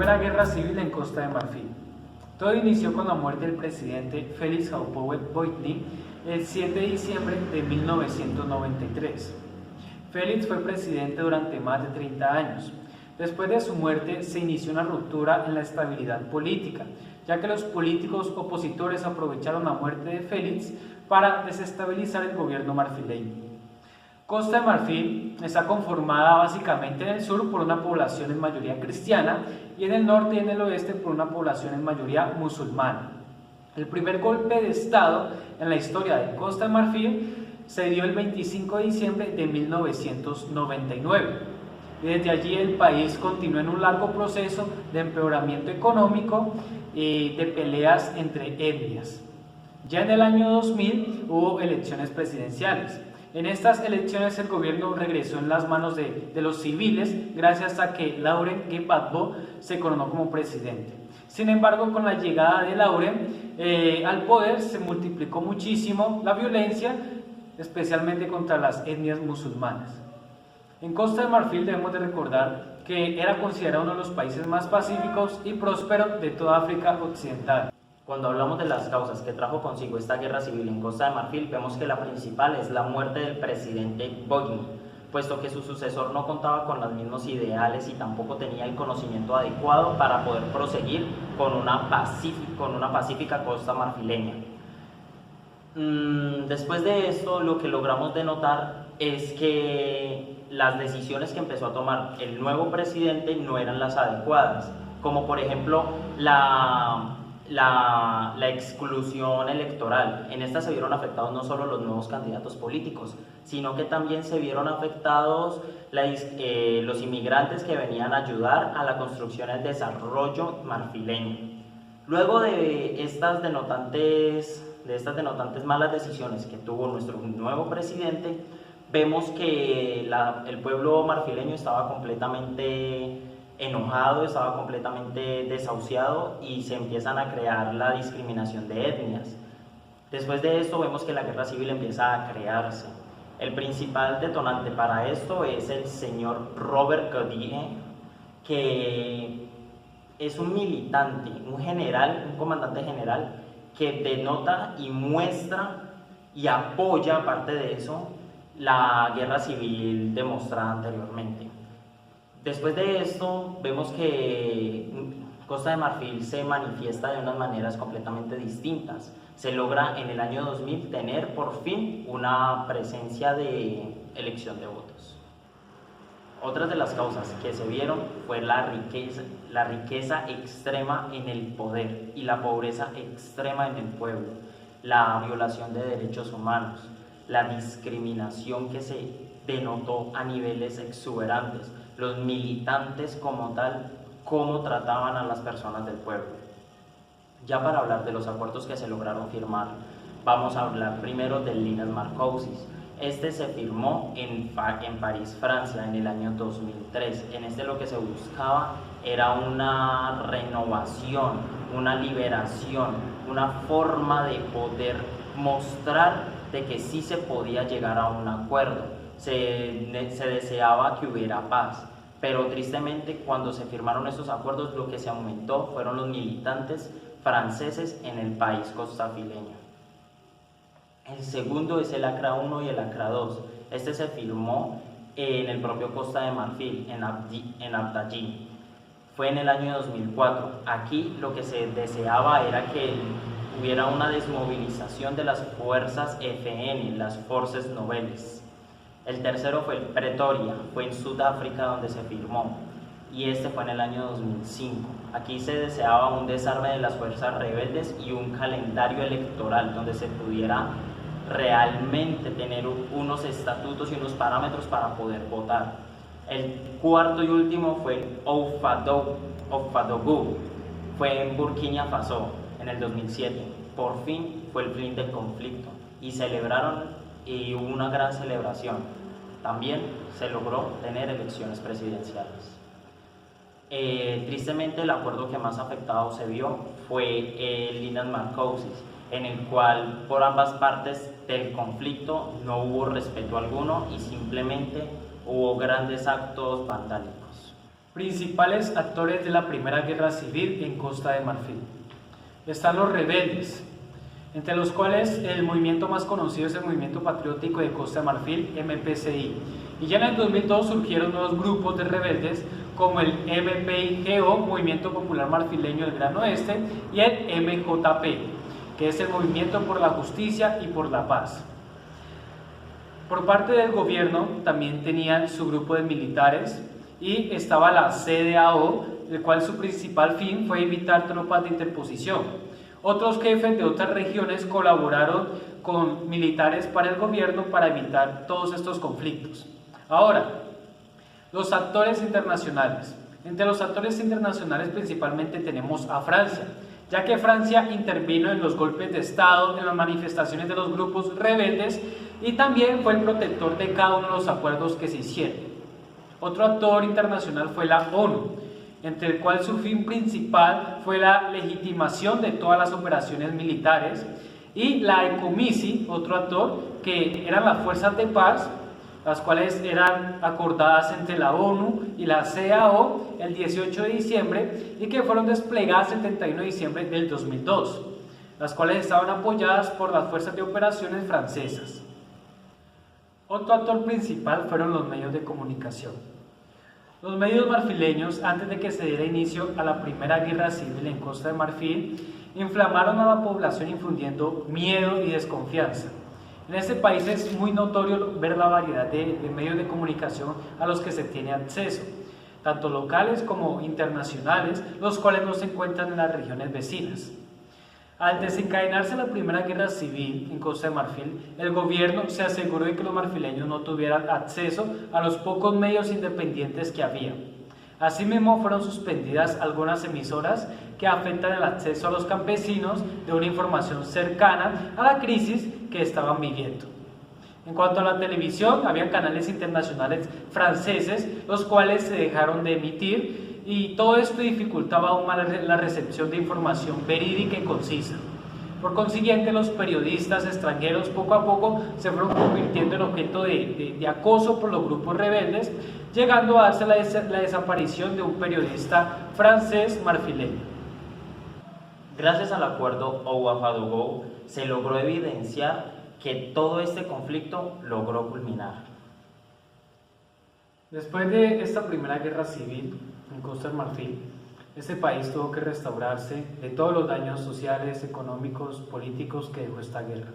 Primera Guerra Civil en Costa de Marfil. Todo inició con la muerte del presidente Félix Houphouët-Boigny el 7 de diciembre de 1993. Félix fue presidente durante más de 30 años. Después de su muerte se inició una ruptura en la estabilidad política, ya que los políticos opositores aprovecharon la muerte de Félix para desestabilizar el gobierno marfileño. Costa de Marfil está conformada básicamente en el sur por una población en mayoría cristiana y en el norte y en el oeste por una población en mayoría musulmana. El primer golpe de Estado en la historia de Costa de Marfil se dio el 25 de diciembre de 1999 y desde allí el país continuó en un largo proceso de empeoramiento económico y de peleas entre etnias. Ya en el año 2000 hubo elecciones presidenciales. En estas elecciones el gobierno regresó en las manos de los civiles gracias a que Laurent Gbagbo se coronó como presidente. Sin embargo, con la llegada de Laurent al poder se multiplicó muchísimo la violencia, especialmente contra las etnias musulmanas. En Costa de Marfil debemos de recordar que era considerado uno de los países más pacíficos y prósperos de toda África Occidental. Cuando hablamos de las causas que trajo consigo esta guerra civil en Costa de Marfil, vemos que la principal es la muerte del presidente Boigny, puesto que su sucesor no contaba con los mismos ideales y tampoco tenía el conocimiento adecuado para poder proseguir con una pacífica costa marfileña. Después de esto, lo que logramos denotar es que las decisiones que empezó a tomar el nuevo presidente no eran las adecuadas, como por ejemplo la exclusión electoral. En esta se vieron afectados no solo los nuevos candidatos políticos, sino que también se vieron afectados los inmigrantes que venían a ayudar a la construcción y el desarrollo marfileño. Luego de estas denotantes malas decisiones que tuvo nuestro nuevo presidente, vemos que el pueblo marfileño estaba completamente enojado, estaba completamente desahuciado y se empiezan a crear la discriminación de etnias. Después de esto vemos que la guerra civil empieza a crearse. El principal detonante para esto es el señor Robert Godinez, que es un militante, un general, un comandante general que denota y muestra y apoya, aparte de eso, la guerra civil demostrada anteriormente. Después de esto, vemos que Costa de Marfil se manifiesta de unas maneras completamente distintas. Se logra en el año 2000 tener por fin una presencia de elección de votos. Otras de las causas que se vieron fue la riqueza extrema en el poder y la pobreza extrema en el pueblo, la violación de derechos humanos, la discriminación que se denotó a niveles exuberantes, los militantes como tal, cómo trataban a las personas del pueblo. Ya para hablar de los acuerdos que se lograron firmar, vamos a hablar primero del Linas Marcoussis. Este se firmó en París, Francia, en el año 2003. En este lo que se buscaba era una renovación, una liberación, una forma de poder mostrar de que sí se podía llegar a un acuerdo. Se deseaba que hubiera paz, pero tristemente cuando se firmaron estos acuerdos lo que se aumentó fueron los militantes franceses en el país costafileño. El segundo es el ACRA 1 y el ACRA 2. Este se firmó en el propio Costa de Marfil, en Abdallí. Fue en el año 2004. Aquí lo que se deseaba era que hubiera una desmovilización de las fuerzas FN, las Forces Nobles. El tercero fue el Pretoria, fue en Sudáfrica donde se firmó, y este fue en el año 2005. Aquí se deseaba un desarme de las fuerzas rebeldes y un calendario electoral donde se pudiera realmente tener unos estatutos y unos parámetros para poder votar. El cuarto y último fue Ouagadougou, fue en Burkina Faso en el 2007. Por fin fue el fin del conflicto y celebraron y hubo una gran celebración. También se logró tener elecciones presidenciales. Tristemente el acuerdo que más afectado se vio fue el Linas Marcoussis, en el cual por ambas partes del conflicto no hubo respeto alguno y simplemente hubo grandes actos vandálicos. Principales actores de la Primera Guerra Civil en Costa de Marfil. Están los rebeldes, entre los cuales el movimiento más conocido es el Movimiento Patriótico de Costa de Marfil, MPCI. Y ya en el 2002 surgieron nuevos grupos de rebeldes como el MPIGO, Movimiento Popular Marfileño del Gran Oeste, y el MJP, que es el Movimiento por la Justicia y por la Paz. Por parte del gobierno también tenían su grupo de militares y estaba la CDAO, el cual su principal fin fue evitar tropas de interposición. Otros jefes de otras regiones colaboraron con militares para el gobierno para evitar todos estos conflictos. Ahora, los actores internacionales. Entre los actores internacionales principalmente tenemos a Francia, ya que Francia intervino en los golpes de Estado, en las manifestaciones de los grupos rebeldes y también fue el protector de cada uno de los acuerdos que se hicieron. Otro actor internacional fue la ONU, entre el cual su fin principal fue la legitimación de todas las operaciones militares, y la ECOMISI, otro actor, que eran las fuerzas de paz, las cuales eran acordadas entre la ONU y la CAO el 18 de diciembre y que fueron desplegadas el 31 de diciembre del 2002, las cuales estaban apoyadas por las fuerzas de operaciones francesas. Otro actor principal fueron los medios de comunicación. Los medios marfileños, antes de que se diera inicio a la Primera Guerra Civil en Costa de Marfil, inflamaron a la población infundiendo miedo y desconfianza. En este país es muy notorio ver la variedad de medios de comunicación a los que se tiene acceso, tanto locales como internacionales, los cuales no se encuentran en las regiones vecinas. Al desencadenarse la Primera Guerra Civil en Costa de Marfil, el gobierno se aseguró de que los marfileños no tuvieran acceso a los pocos medios independientes que había. Asimismo, fueron suspendidas algunas emisoras que afectan el acceso a los campesinos de una información cercana a la crisis que estaban viviendo. En cuanto a la televisión, había canales internacionales franceses, los cuales se dejaron de emitir, y todo esto dificultaba aún más la recepción de información verídica y concisa. Por consiguiente, los periodistas extranjeros poco a poco se fueron convirtiendo en objeto de acoso por los grupos rebeldes, llegando a darse la desaparición de un periodista francés marfileño. Gracias al acuerdo Ouagadougou se logró evidenciar que todo este conflicto logró culminar. Después de esta Primera Guerra Civil en Costa de Marfil, este país tuvo que restaurarse de todos los daños sociales, económicos, políticos que dejó esta guerra.